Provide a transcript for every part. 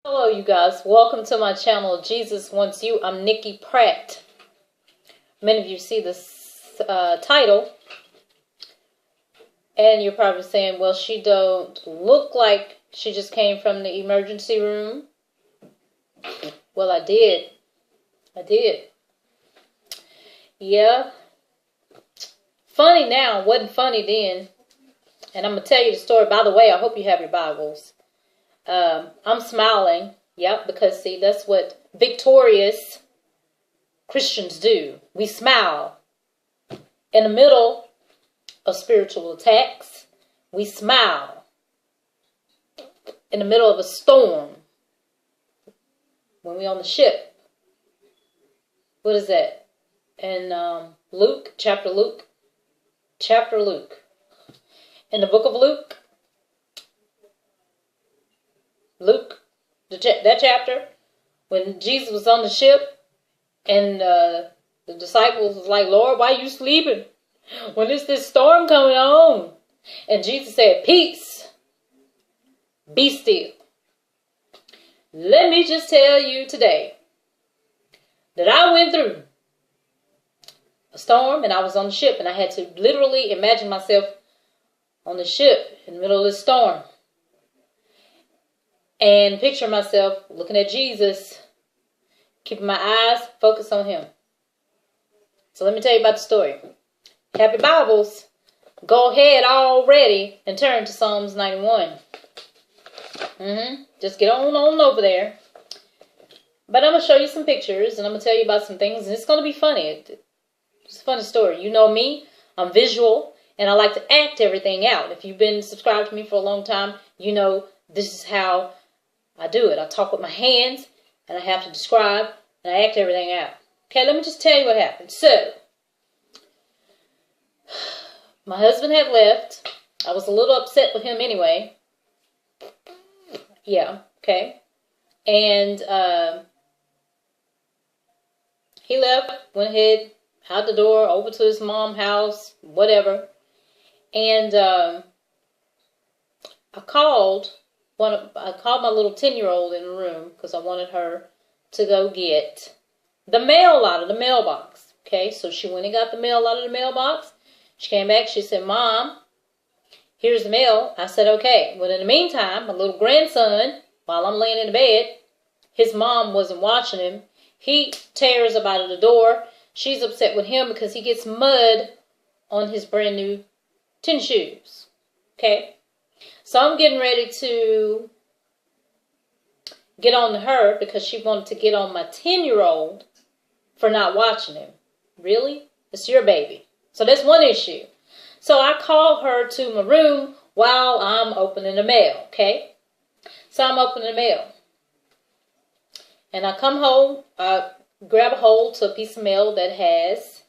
Hello you guys, welcome to my channel Jesus Wants You. I'm Nikki Pratt. Many of you see this title and you're probably saying, well, she don't look like she just came from the emergency room. Well, I did. Yeah. Funny now, wasn't funny then. And I'm going to tell you the story. By the way, I hope you have your Bibles. I'm smiling. Yep, because see, that's what victorious Christians do. We smile. In the middle of spiritual attacks, we smile. In the middle of a storm, when we're on the ship. What is that? In chapter Luke. In the book of Luke, that chapter, when Jesus was on the ship and the disciples was like, Lord, why are you sleeping? When is this storm coming on? And Jesus said, peace, be still. Let me just tell you today that I went through a storm and I was on the ship and I had to literally imagine myself on the ship in the middle of this storm. And picture myself looking at Jesus, keeping my eyes focused on him. So let me tell you about the story. Happy Bibles. Go ahead already and turn to Psalms 91. Just get on over there. But I'm going to show you some pictures and I'm going to tell you about some things. And it's going to be funny. It's a funny story. You know me. I'm visual and I like to act everything out. If you've been subscribed to me for a long time, you know this is how I do it. I talk with my hands, and I have to describe, and I act everything out. Okay, let me just tell you what happened. So, my husband had left. I was a little upset with him anyway. Yeah, okay. And he left, went ahead, out the door, over to his mom's house, whatever. And I called my little 10-year-old in the room because I wanted her to go get the mail out of the mailbox. Okay, so she went and got the mail out of the mailbox. She came back. She said, Mom, here's the mail. I said, okay. Well, in the meantime, my little grandson, while I'm laying in the bed, his mom wasn't watching him. He tears up out of the door. She's upset with him because he gets mud on his brand new tennis shoes. Okay. So I'm getting ready to get on to her because she wanted to get on my 10-year-old for not watching him. Really? It's your baby. So that's one issue. So I call her to my room while I'm opening the mail, okay? So I'm opening the mail. And I come home, I grab a hold to a piece of mail that has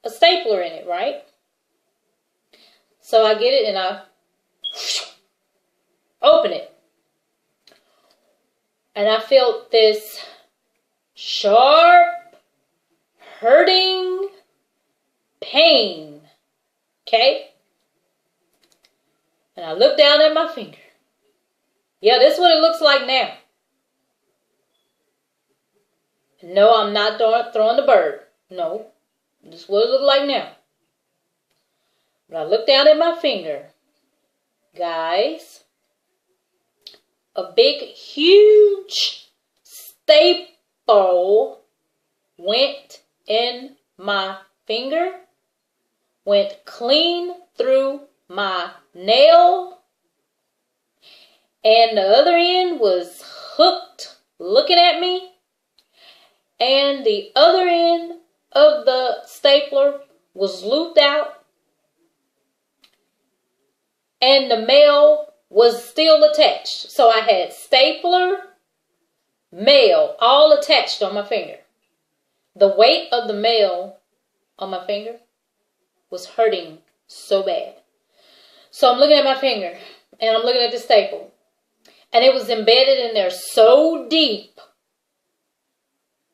a stapler in it, right? So I get it and I open it. And I felt this sharp, hurting pain. Okay? And I look down at my finger. Yeah, this is what it looks like now. No, I'm not throwing the bird. No. This is what it looks like now. But I look down at my finger. Guys, a big, huge staple went in my finger, went clean through my nail, and the other end was hooked looking at me, and the other end of the stapler was looped out, and the mail was still attached. So I had stapler, mail, all attached on my finger. The weight of the mail on my finger was hurting so bad. So I'm looking at my finger, and I'm looking at the staple. And it was embedded in there so deep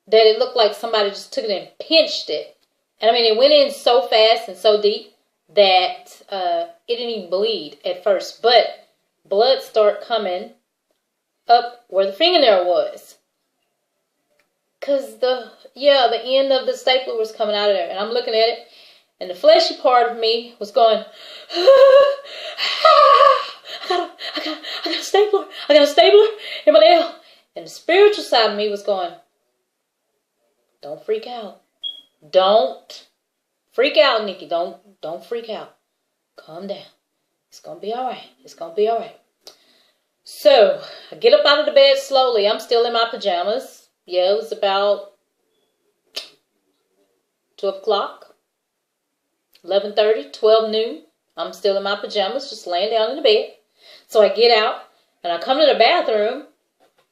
that it looked like somebody just took it and pinched it. And I mean, it went in so fast and so deep that it didn't even bleed at first. But blood started coming up where the fingernail was. Because the end of the stapler was coming out of there. And I'm looking at it. And the fleshy part of me was going, I got a stapler. I got a stapler in my nail. And the spiritual side of me was going, don't freak out. Don't freak out, Nikki. Don't freak out. Calm down. It's going to be all right. It's going to be all right. So, I get up out of the bed slowly. I'm still in my pajamas. Yeah, it was about 12 o'clock, 11:30, 12 noon. I'm still in my pajamas, just laying down in the bed. So I get out, and I come to the bathroom.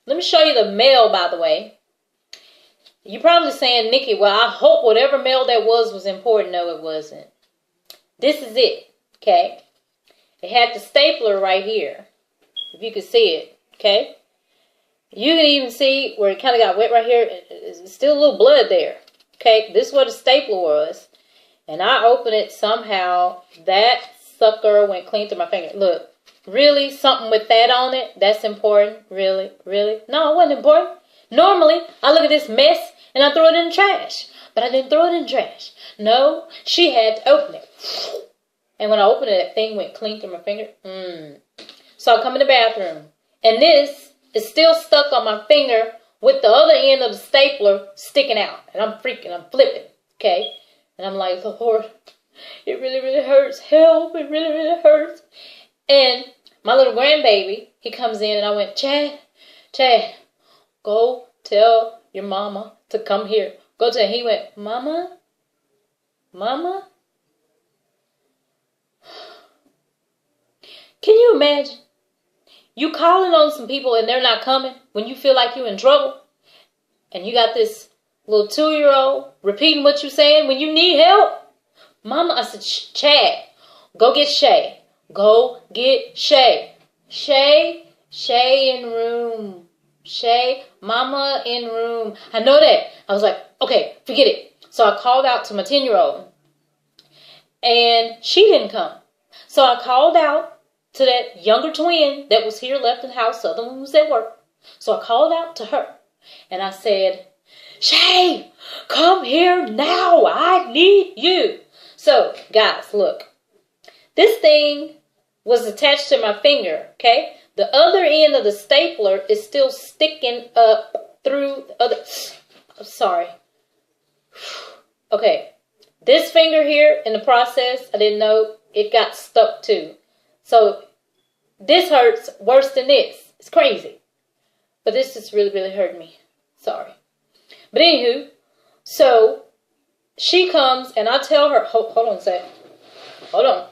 Let me show you the mail, by the way. You're probably saying, Nikki, well, I hope whatever mail that was important. No, it wasn't. This is it, okay? It had the stapler right here, if you could see it, okay? You can even see where it kind of got wet right here. It's still a little blood there, okay? This is what the stapler was. And I opened it somehow. That sucker went clean through my finger. Look, really? Something with that on it? That's important? Really? Really? No, it wasn't important. Normally, I look at this mess and I throw it in the trash. But I didn't throw it in the trash. No, she had to open it. And when I opened it, that thing went clean through my finger. So I come in the bathroom. And this is still stuck on my finger with the other end of the stapler sticking out. And I'm freaking, I'm flipping, okay? And I'm like, Lord, it really, really hurts. Help, it really, really hurts. And my little grandbaby, he comes in and I went, Chad, go tell your mama to come here. Go tell him. He went, Mama? Can you imagine? You calling on some people and they're not coming when you feel like you're in trouble. And you got this little 2-year-old repeating what you're saying when you need help. Mama, I said, Chad, go get Shay. Go get Shay. Shay in room. Shay, Mama in room. I know that. I was like, okay, forget it. So I called out to my 10-year-old. And she didn't come. So I called out to that younger twin that was here left in the house. The other one was at work. So I called out to her. And I said, Shay, come here now. I need you. So, guys, look. This thing was attached to my finger, okay? The other end of the stapler is still sticking up through the other. I'm sorry. Okay. This finger here in the process, I didn't know it got stuck too. So, this hurts worse than this. It's crazy. But this just really, really hurt me. Sorry. But anywho, so she comes and I tell her, hold on a second. Hold on.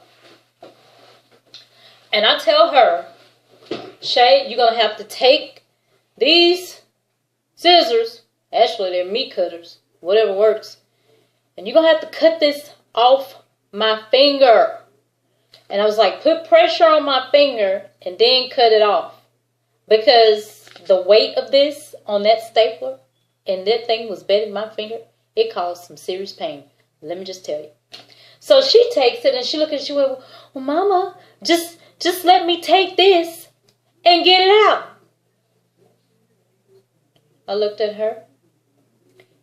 And I tell her, Shay, you're going to have to take these scissors. Actually, they're meat cutters. Whatever works. And you're going to have to cut this off my finger. And I was like, put pressure on my finger and then cut it off. Because the weight of this on that stapler and that thing was bedding my finger, it caused some serious pain. Let me just tell you. So she takes it and she looked at it, she went, well, Mama, just let me take this and get it out. I looked at her.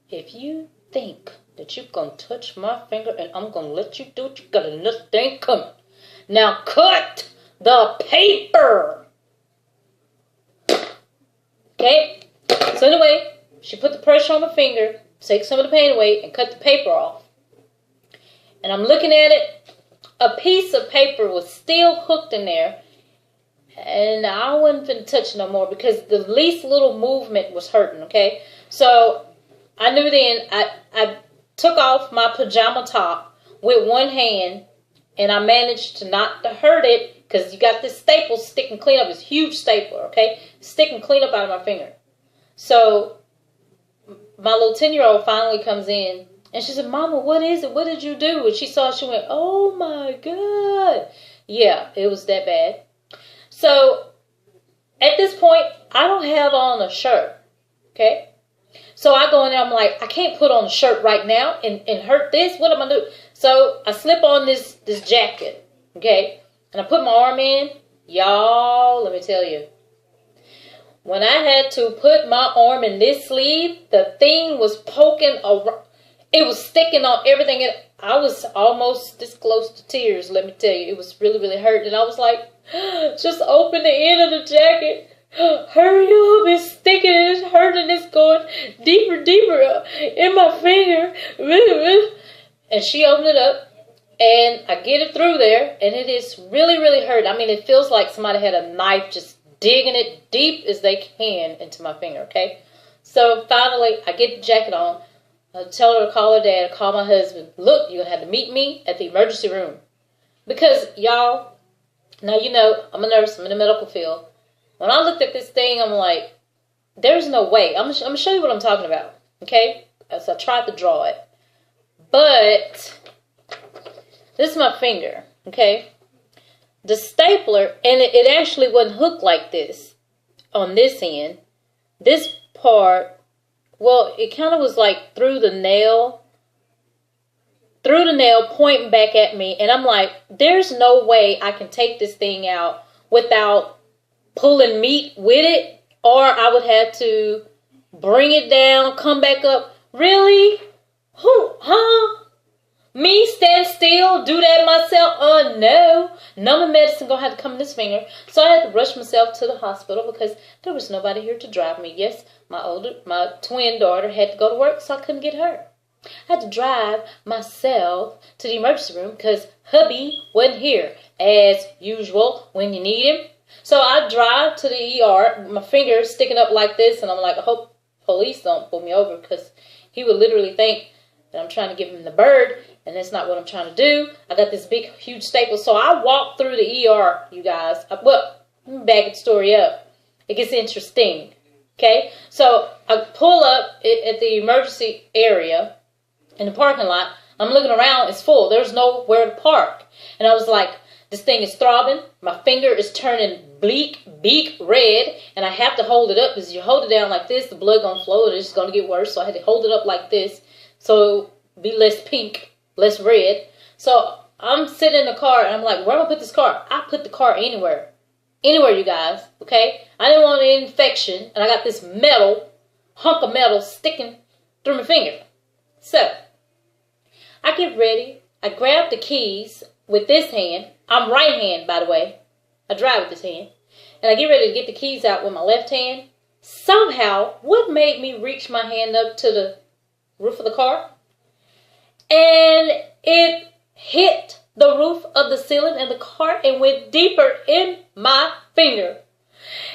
If you think that you're going to touch my finger and I'm going to let you do it, you got another thing coming. Now cut the paper. Okay? So anyway, she put the pressure on my finger, take some of the pain away, and cut the paper off. And I'm looking at it. A piece of paper was still hooked in there. And I wasn't finna touch it no more because the least little movement was hurting, okay? So I knew then I took off my pajama top with one hand and I managed to not to hurt it because you got this staple sticking clean up. It's a huge stapler, okay? Sticking clean up out of my finger. So my little 10-year-old finally comes in and she said, Mama, what is it? What did you do? And she saw it, she went, oh my God. Yeah, it was that bad. So at this point, I don't have on a shirt, okay? So I go in there, I'm like, I can't put on a shirt right now and hurt this. What am I doing? So I slip on this jacket, okay? And I put my arm in. Y'all, let me tell you. When I had to put my arm in this sleeve, the thing was poking around. It was sticking on everything. I was almost this close to tears, let me tell you. It was really, really hurting. And I was like, just open the end of the jacket. Hurry up, it's sticking, it's hurting, it's going deeper, deeper in my finger. And she opened it up, and I get it through there, and it is really, really hurt. I mean, it feels like somebody had a knife just digging it deep as they can into my finger, okay? So finally, I get the jacket on. I tell her to call her dad, call my husband. Look, you're going to have to meet me at the emergency room. Because, y'all, now you know, I'm a nurse, I'm in the medical field. When I looked at this thing, I'm like, there's no way. I'm going to show you what I'm talking about, okay? So I tried to draw it. But this is my finger, okay? The stapler, and it actually wasn't hooked like this on this end. This part, well, it kind of was like through the nail pointing back at me. And I'm like, there's no way I can take this thing out without pulling meat with it, or I would have to bring it down, come back up. Really? Who? Huh? Me stand still, do that myself? No. Numbing medicine gonna have to come in this finger. So I had to rush myself to the hospital because there was nobody here to drive me. Yes, my twin daughter had to go to work, so I couldn't get her. I had to drive myself to the emergency room because hubby wasn't here, as usual, when you need him. So I drive to the ER, my finger is sticking up like this, and I'm like, I hope police don't pull me over, because he would literally think that I'm trying to give him the bird, and that's not what I'm trying to do. I got this big, huge staple. So I walked through the ER, you guys. Well, let me back the story up. It gets interesting, okay? So I pull up at the emergency area in the parking lot. I'm looking around. It's full. There's nowhere to park. And I was like, this thing is throbbing. My finger is turning beak red, and I have to hold it up, because you hold it down like this, the blood gonna flow, and it's just gonna get worse. So I had to hold it up like this, so it'll be less pink, less red. So I'm sitting in the car, and I'm like, where am I put this car? I put the car anywhere, you guys. Okay, I didn't want any infection, and I got this hunk of metal sticking through my finger. So I get ready. I grab the keys with this hand. I'm right hand, by the way. I drive with this hand. And I get ready to get the keys out with my left hand. Somehow, what made me reach my hand up to the roof of the car? And it hit the roof of the ceiling in the car and went deeper in my finger.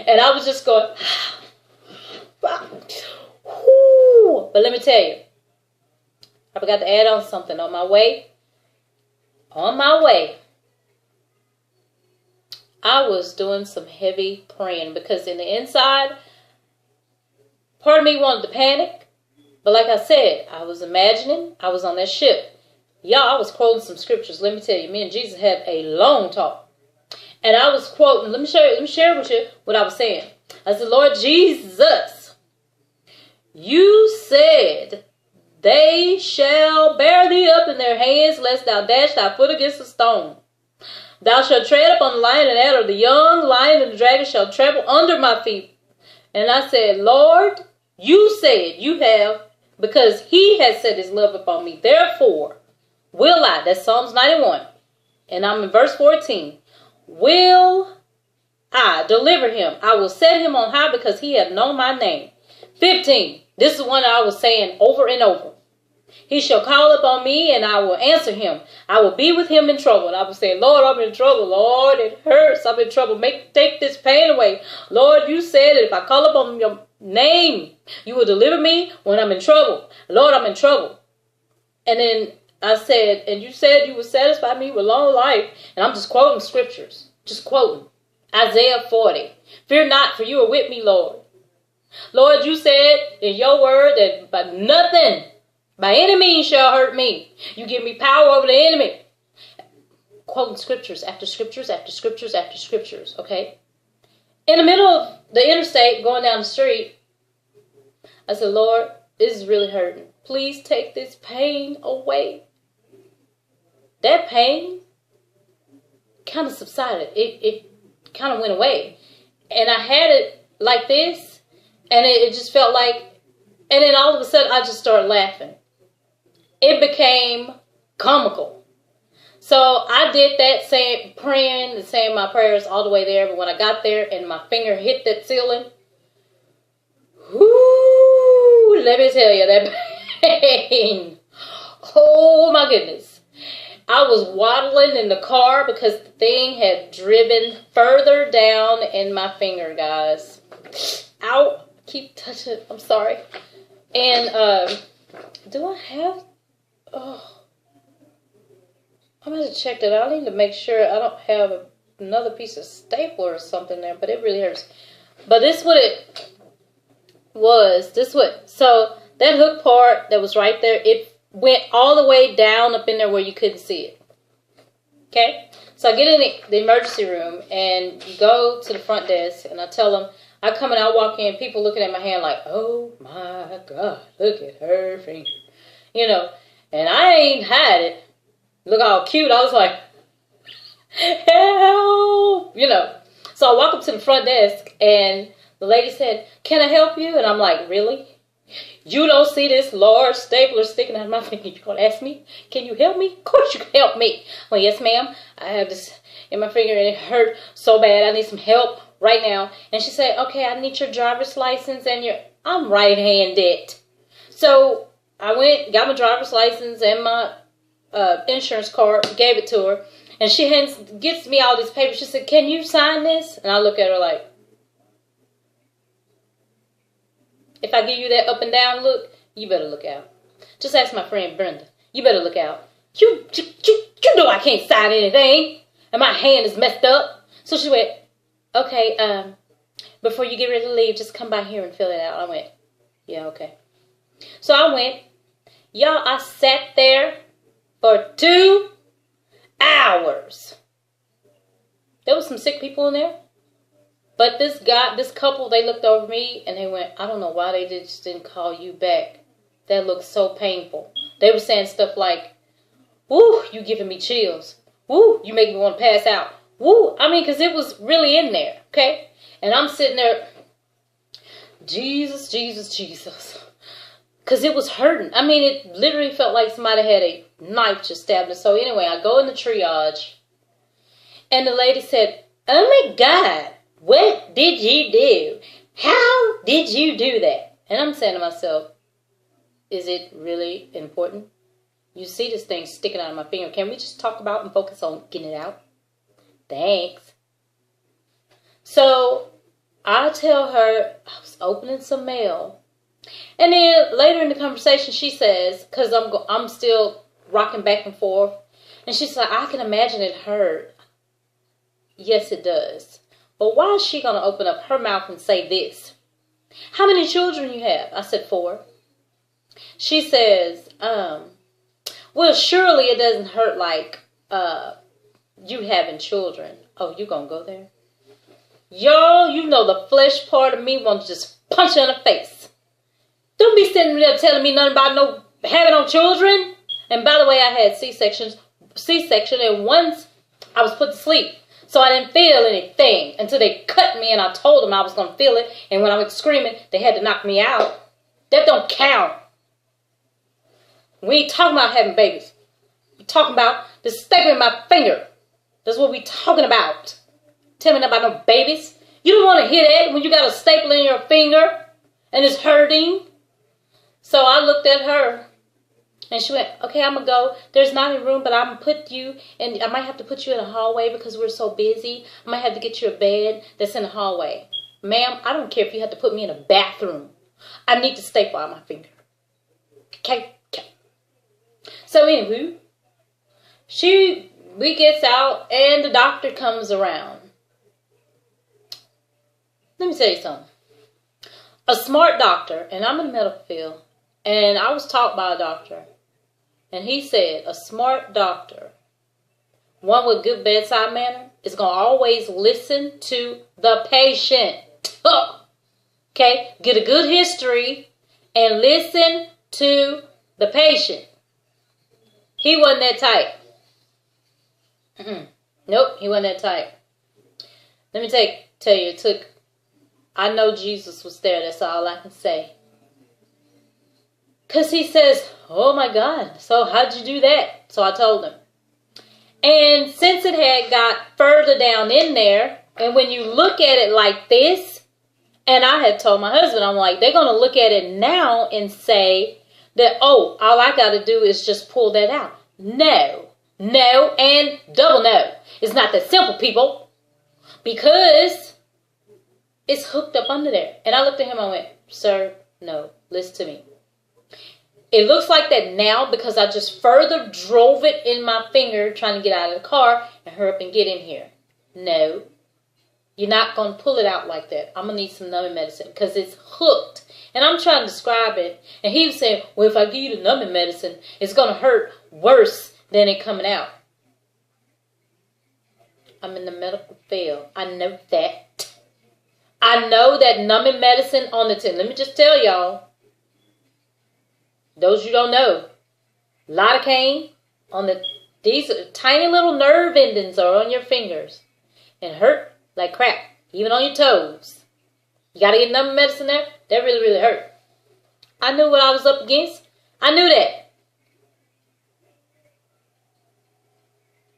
And I was just going, whoo. But let me tell you, I forgot to add on something on my way. I was doing some heavy praying, because in the inside, part of me wanted to panic. But like I said, I was imagining I was on that ship. Y'all, I was quoting some scriptures. Let me tell you, me and Jesus had a long talk. And I was quoting, let me share with you what I was saying. I said, Lord Jesus, you said, they shall bear thee up in their hands, lest thou dash thy foot against a stone. Thou shalt tread upon the lion and adder, the young lion and the dragon shall trample under my feet. And I said, Lord, you said you have, because he has set his love upon me. Therefore, will I, that's Psalms 91, and I'm in verse 14, will I deliver him. I will set him on high, because he hath known my name. 15, this is one I was saying over and over. He shall call upon me, and I will answer him. I will be with him in trouble. And I will say, Lord, I'm in trouble. Lord, it hurts. I'm in trouble. Take this pain away. Lord, you said that if I call upon your name, you will deliver me when I'm in trouble. Lord, I'm in trouble. And then I said, and you said you would satisfy me with long life. And I'm just quoting scriptures. Just quoting. Isaiah 40. Fear not, for you are with me, Lord. Lord, you said in your word that by nothing, by any means shall hurt me. You give me power over the enemy. Quoting scriptures after scriptures after scriptures after scriptures, okay? In the middle of the interstate, going down the street, I said, Lord, this is really hurting. Please take this pain away. That pain kind of subsided. It kind of went away. And I had it like this. And it just felt like, and then all of a sudden I just started laughing. It became comical. So I did that, praying and saying my prayers all the way there. But when I got there and my finger hit that ceiling, whoo, let me tell you, that pain. Oh my goodness. I was waddling in the car because the thing had driven further down in my finger, guys. Ow. Keep touching it. I'm sorry. And do I have... Oh, I'm going to check that out. I need to make sure I don't have another piece of stapler or something there, but it really hurts. But this is what it was. So that hook part that was right there, it went all the way down up in there where you couldn't see it. Okay? So I get in the emergency room, and you go to the front desk, and I tell them, I come and I walk in, people looking at my hand like, oh my God, look at her finger. You know, and I ain't had it. Look how cute. I was like, help, you know. So I walk up to the front desk, and the lady said, can I help you? And I'm like, really? You don't see this large stapler sticking out of my finger. You're going to ask me, can you help me? Of course you can help me. Well, yes, ma'am. I have this in my finger, and it hurt so bad. I need some help right now. And she said, okay, I need your driver's license and I'm right-handed. So I went, got my driver's license and my insurance card, gave it to her. And she gets me all these papers. She said, can you sign this? And I look at her like, if I give you that up and down look, you better look out. Just ask my friend Brenda. You better look out. You know I can't sign anything. And my hand is messed up. So she went, okay, before you get ready to leave, just come by here and fill it out. I went, yeah, okay. So I went. Y'all, I sat there for 2 hours. There was some sick people in there. But this couple, they looked over me and they went, I don't know why they just didn't call you back. That looked so painful. They were saying stuff like, woo, you giving me chills. Woo, you make me want to pass out. Woo, I mean, because it was really in there, okay? And I'm sitting there, Jesus, Jesus, Jesus. Because it was hurting. I mean, it literally felt like somebody had a knife just stabbed it. So anyway, I go in the triage. And the lady said, oh my God, what did you do? How did you do that? And I'm saying to myself, is it really important? You see this thing sticking out of my finger. Can we just talk about and focus on getting it out? Thanks. So I tell her I was opening some mail. And then later in the conversation, she says, because I'm still rocking back and forth. And she's like, I can imagine it hurt. Yes, it does. But why is she going to open up her mouth and say this? How many children you have? I said 4. She says, well, surely it doesn't hurt like you having children. Oh, you going to go there? Yo, you know the flesh part of me wants to just punch her in the face. Don't be sitting there telling me nothing about having no children. And by the way, I had C-section, and once I was put to sleep. So I didn't feel anything until they cut me and I told them I was going to feel it. And when I was screaming, they had to knock me out. That don't count. We ain't talking about having babies. We're talking about the staple in my finger. That's what we talking about. Tell me nothing about no babies. You don't want to hear that when you got a staple in your finger and it's hurting. So I looked at her. And she went, okay, I'm going to go. There's not a room, but I'm going to put you, and I might have to put you in a hallway because we're so busy. I might have to get you a bed that's in the hallway. Ma'am, I don't care if you have to put me in a bathroom. I need to staple out my finger. Okay? So anywho, we gets out, and the doctor comes around. Let me tell you something. A smart doctor, and I'm in the medical field, and I was taught by a doctor. And he said, a smart doctor, one with good bedside manner, is going to always listen to the patient. Okay? Get a good history and listen to the patient. He wasn't that type. Nope, he wasn't that type. Let me tell you, I know Jesus was there. That's all I can say. Because he says, oh my God, so how'd you do that? So I told him. And since it had got further down in there, and when you look at it like this, and I had told my husband, I'm like, they're going to look at it now and say that, oh, all I got to do is just pull that out. No, and double no. It's not that simple, people, because it's hooked up under there. And I looked at him, I went, sir, no, listen to me. It looks like that now because I just further drove it in my finger trying to get out of the car and hurry up and get in here. No, you're not going to pull it out like that. I'm going to need some numbing medicine because it's hooked. And I'm trying to describe it. And he was saying, well, if I give you the numbing medicine, it's going to hurt worse than it coming out. I'm in the medical field. I know that. I know that numbing medicine on the tin. Let me just tell y'all. Those you don't know, lidocaine on these tiny little nerve endings are on your fingers and hurt like crap, even on your toes. You got to get numbing medicine there. That really, really hurt. I knew what I was up against. I knew that.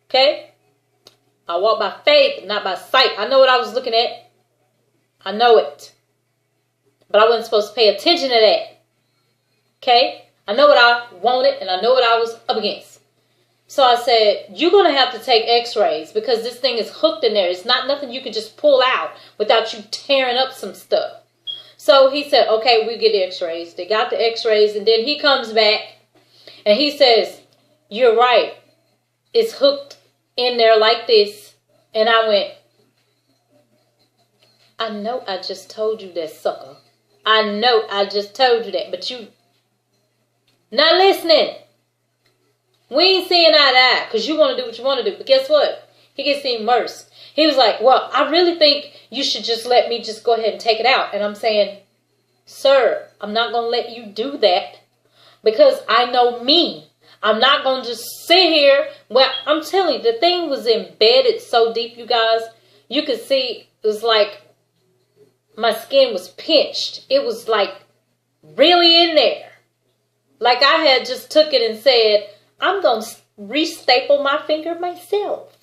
Okay? I walk by faith, not by sight. I know what I was looking at. I know it. But I wasn't supposed to pay attention to that. Okay? I know what I wanted and I know what I was up against. So I said, you're going to have to take x-rays because this thing is hooked in there. It's not nothing you can just pull out without you tearing up some stuff. So he said, okay, we'll get the x-rays. They got the x-rays and then he comes back and he says, you're right. It's hooked in there like this. And I went, I know I just told you that, sucker. I know I just told you that, but you not listening. We ain't seeing eye to eye because you want to do what you want to do. But guess what? He gets even worse. He was like, well, I really think you should just let me just go ahead and take it out. And I'm saying, sir, I'm not going to let you do that because I know me. I'm not going to just sit here. Well, I'm telling you, the thing was embedded so deep, you guys. You could see it was like my skin was pinched. It was like really in there. Like I had just took it and said, I'm going to restaple my finger myself.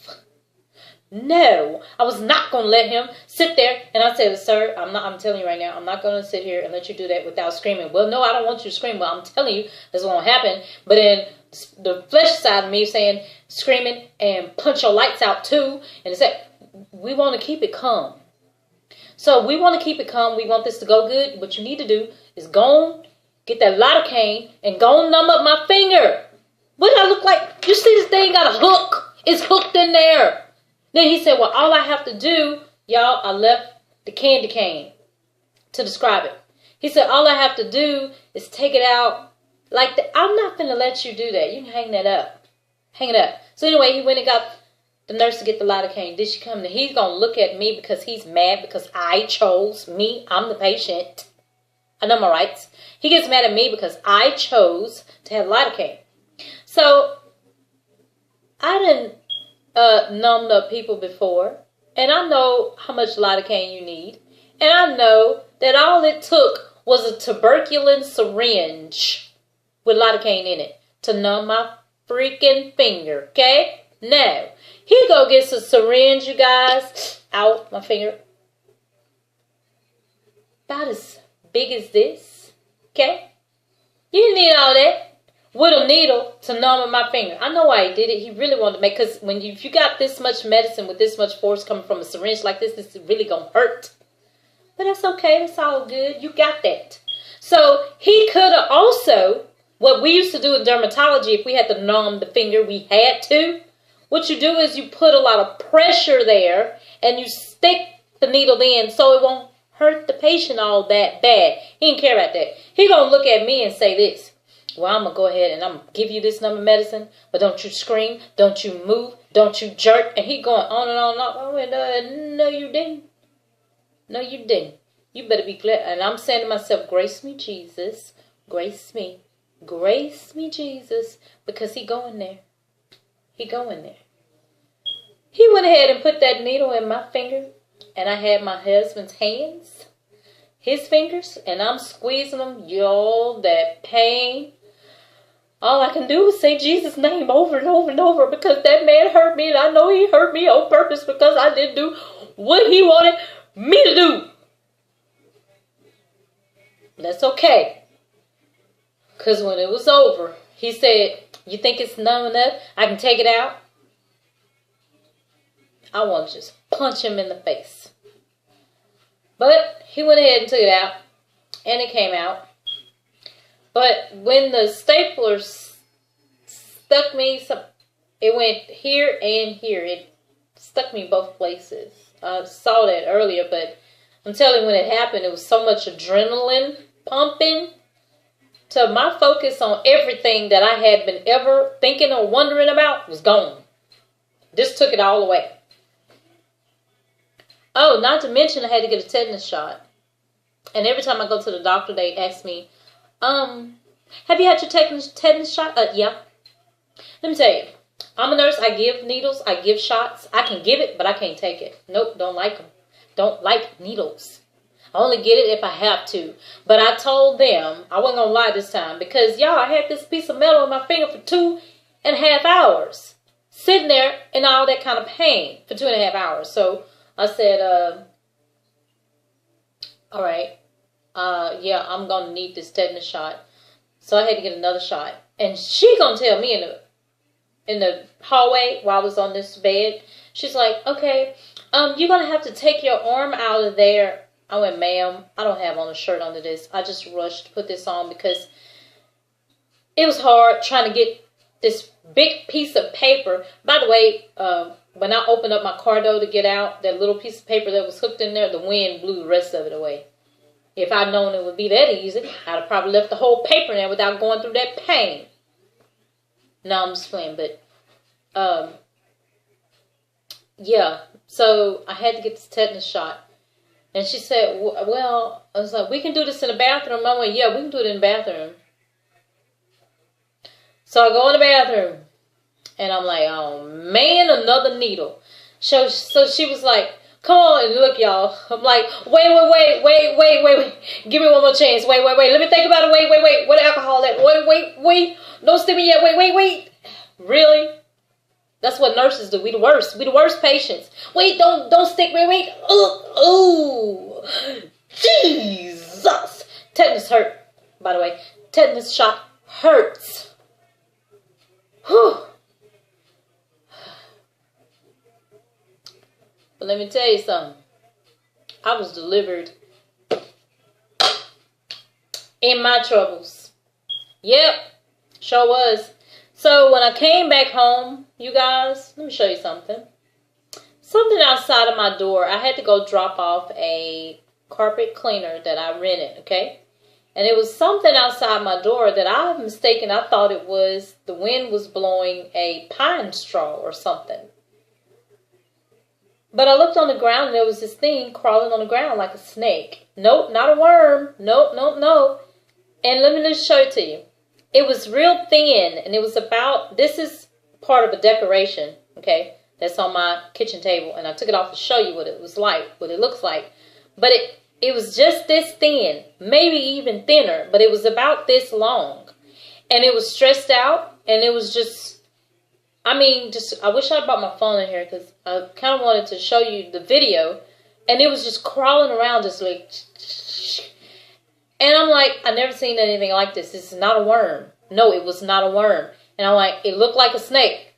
No, I was not going to let him sit there. And I said, sir, I'm telling you right now, I'm not going to sit here and let you do that without screaming. Well, no, I don't want you to scream. Well, I'm telling you, this won't happen. But then the flesh side of me saying, screaming and punch your lights out too. And it said, we want to keep it calm. So we want to keep it calm. We want this to go good. What you need to do is go on. Get that lidocaine and go and numb up my finger. What do I look like? You see this thing got a hook. It's hooked in there. Then he said, well, all I have to do, y'all, I left the candy cane to describe it. He said, all I have to do is take it out like that. I'm not going to let you do that. You can hang that up. Hang it up. So anyway, he went and got the nurse to get the lidocaine. Did she come? And he's going to look at me because he's mad because I chose me. I'm the patient. I know my rights. He gets mad at me because I chose to have lidocaine. So, I done numbed up people before. And I know how much lidocaine you need. And I know that all it took was a tuberculin syringe with lidocaine in it to numb my freaking finger. Okay? Now, he go gets a syringe, you guys. Out my finger. About as big as this. Okay? You didn't need all that with a needle to numb my finger. I know why he did it. He really wanted to make, because if you got this much medicine with this much force coming from a syringe like this is really going to hurt. But that's okay. That's all good. You got that. So he could have also, what we used to do in dermatology, if we had to numb the finger, we had to. What you do is you put a lot of pressure there and you stick the needle in so it won't hurt the patient all that bad. He didn't care about that. He gonna look at me and say this. Well, I'm gonna go ahead and I'm gonna give you this number medicine, but don't you scream, don't you move, don't you jerk. And he going on and on and on. I went, no, you didn't. No, you didn't. You better be glad. And I'm saying to myself, grace me, Jesus. Grace me. Grace me, Jesus. Because he going there. He going there. He went ahead and put that needle in my finger. And I had my husband's hands his fingers, and I'm squeezing them. Y'all, that pain. All I can do is say Jesus' name over and over and over, because that man hurt me, and I know he hurt me on purpose because I didn't do what he wanted me to do. That's okay. Because when it was over, he said, you think it's numb enough? I can take it out? I want to just punch him in the face. But he went ahead and took it out, and it came out. But when the stapler stuck me, it went here and here. It stuck me both places. I saw that earlier, but I'm telling you, when it happened, it was so much adrenaline pumping. So my focus on everything that I had been ever thinking or wondering about was gone. This took it all away. Oh, not to mention I had to get a tetanus shot. And every time I go to the doctor, they ask me, have you had your tetanus shot? Yeah. Let me tell you, I'm a nurse. I give needles. I give shots. I can give it, but I can't take it. Nope, don't like them. Don't like needles. I only get it if I have to. But I told them, I wasn't going to lie this time, because y'all, I had this piece of metal in my finger for 2.5 hours. Sitting there in all that kind of pain for 2.5 hours. So I said, all right, yeah, I'm going to need this tetanus shot. So I had to get another shot. And she going to tell me in the hallway while I was on this bed, she's like, okay, you're going to have to take your arm out of there. I went, ma'am, I don't have on a shirt under this. I just rushed to put this on because it was hard trying to get this big piece of paper. By the way, when I opened up my car door to get out, that little piece of paper that was hooked in there, the wind blew the rest of it away. If I'd known it would be that easy, I'd have probably left the whole paper in there without going through that pain. No, I'm just playing, but, yeah. So I had to get this tetanus shot. And she said, well, I was like, we can do this in the bathroom. I went, yeah, we can do it in the bathroom. So I go in the bathroom. And I'm like, oh, man, another needle. So she was like, come on, and look, y'all. I'm like, wait. Give me one more chance. Wait. Let me think about it. Wait. What alcohol at? Wait. Don't stick me yet. Wait. Really? That's what nurses do. We the worst. We the worst patients. Wait, don't stick me. Wait. Ooh. Jesus. Tetanus hurt, by the way. Tetanus shot hurts. Whew. But let me tell you something. I was delivered in my troubles. Yep, sure was. So when I came back home, you guys, let me show you something. Something outside of my door. I had to go drop off a carpet cleaner that I rented, okay? And it was something outside my door that I was mistaken. I thought it was the wind was blowing a pine straw or something. But I looked on the ground and there was this thing crawling on the ground like a snake. Nope, not a worm. Nope. And let me just show it to you. It was real thin, and it was about, this is part of a decoration, okay, that's on my kitchen table, and I took it off to show you what it was like, what it looks like. But it was just this thin, maybe even thinner, but it was about this long. And it was stressed out, and it was just, I mean, I wish I brought my phone in here, because I kind of wanted to show you the video, and it was just crawling around, just like, and I'm like, I never seen anything like this. This is not a worm. No, it was not a worm. And I'm like, it looked like a snake,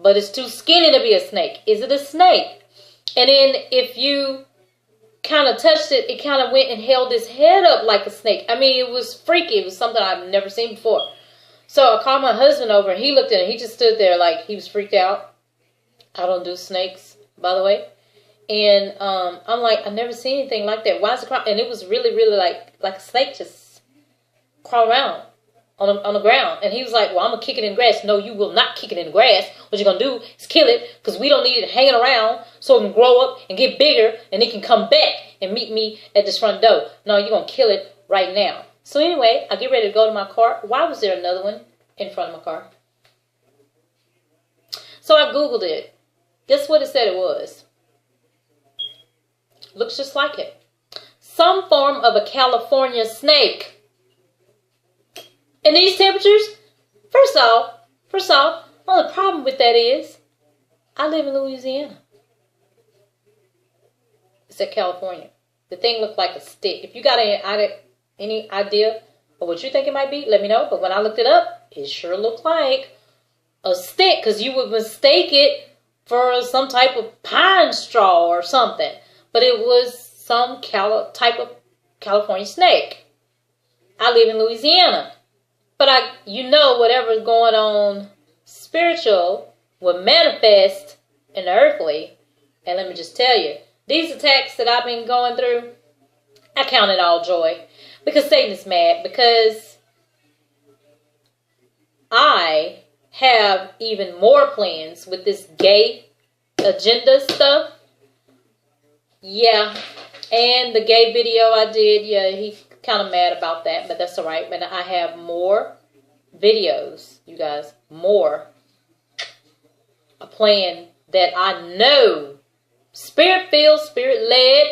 but it's too skinny to be a snake. Is it a snake? And then if you kind of touched it, it kind of went and held its head up like a snake. I mean, it was freaky. It was something I've never seen before. So I called my husband over, and he looked at it. He just stood there like he was freaked out. I don't do snakes, by the way. And I'm like, I've never seen anything like that. Why is it crawling? And it was really, really like a snake just crawl around on the ground. And he was like, well, I'm going to kick it in the grass. No, you will not kick it in the grass. What you're going to do is kill it, because we don't need it hanging around so it can grow up and get bigger and it can come back and meet me at this front door. No, you're going to kill it right now. So anyway, I get ready to go to my car. Why was there another one in front of my car? So I Googled it. Guess what it said it was? Looks just like it. some form of a California snake. In these temperatures, first off, only problem with that is, I live in Louisiana. It's at California. The thing looked like a stick. If you got any idea of what you think it might be, let me know. But when I looked it up, it sure looked like a stick, because you would mistake it for some type of pine straw or something. But it was some type of California snake. I live in Louisiana. But whatever's going on spiritual will manifest in the earthly. And let me just tell you, these attacks that I've been going through, I count it all joy. Because Satan is mad. Because I have even more plans with this gay agenda stuff. Yeah. And the gay video I did, yeah, he's kind of mad about that. But that's alright. But I have more videos, you guys. More. A plan that I know Spirit-filled, Spirit-led,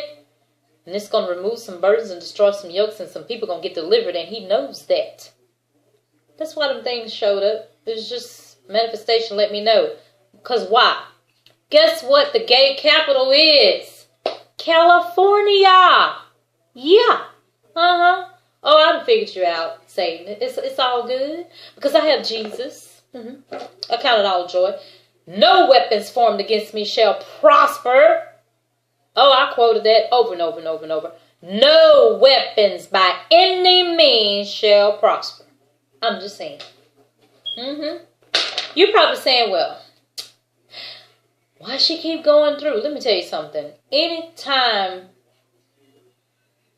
and it's going to remove some burdens and destroy some yokes, and some people going to get delivered, and he knows that. That's why them things showed up. It was just manifestation let me know. Because why? Guess what the gay capital is? California. Yeah. Uh-huh. Oh, I done figured you out, Satan. It's all good. Because I have Jesus. I count it all joy. No weapons formed against me shall prosper. Oh, I quoted that over and over and over and over. No weapons by any means shall prosper. I'm just saying. You're probably saying, well, why she keep going through? Let me tell you something. Anytime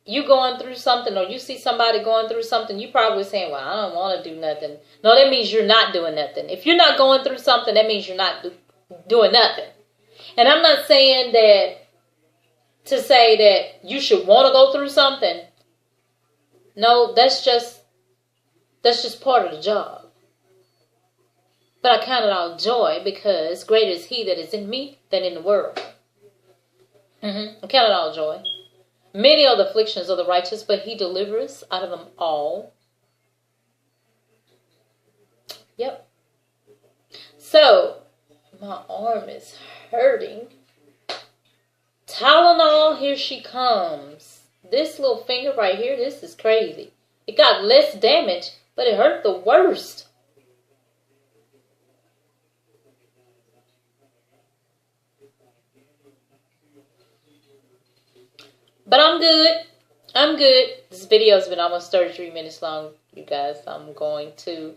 you going through something or you see somebody going through something, you probably saying, well, I don't want to do nothing. No, that means you're not doing nothing. If you're not going through something, that means you're not doing nothing. And I'm not saying that to say that you should want to go through something. No, that's just part of the job. But I count it all joy because greater is he that is in me than in the world. I count it all joy. Many are the afflictions of the righteous, but he delivers out of them all. Yep. So, my arm is hurting. Tylenol, here she comes. This little finger right here, this is crazy. It got less damage, but it hurt the worst. But I'm good. I'm good. This video has been almost 33 minutes long, you guys. I'm going to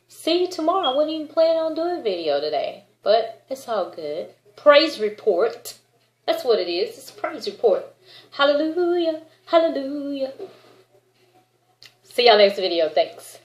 see you tomorrow. I wasn't even planning on doing a video today, but it's all good. Praise report. That's what it is. It's a praise report. Hallelujah. Hallelujah. See y'all next video. Thanks.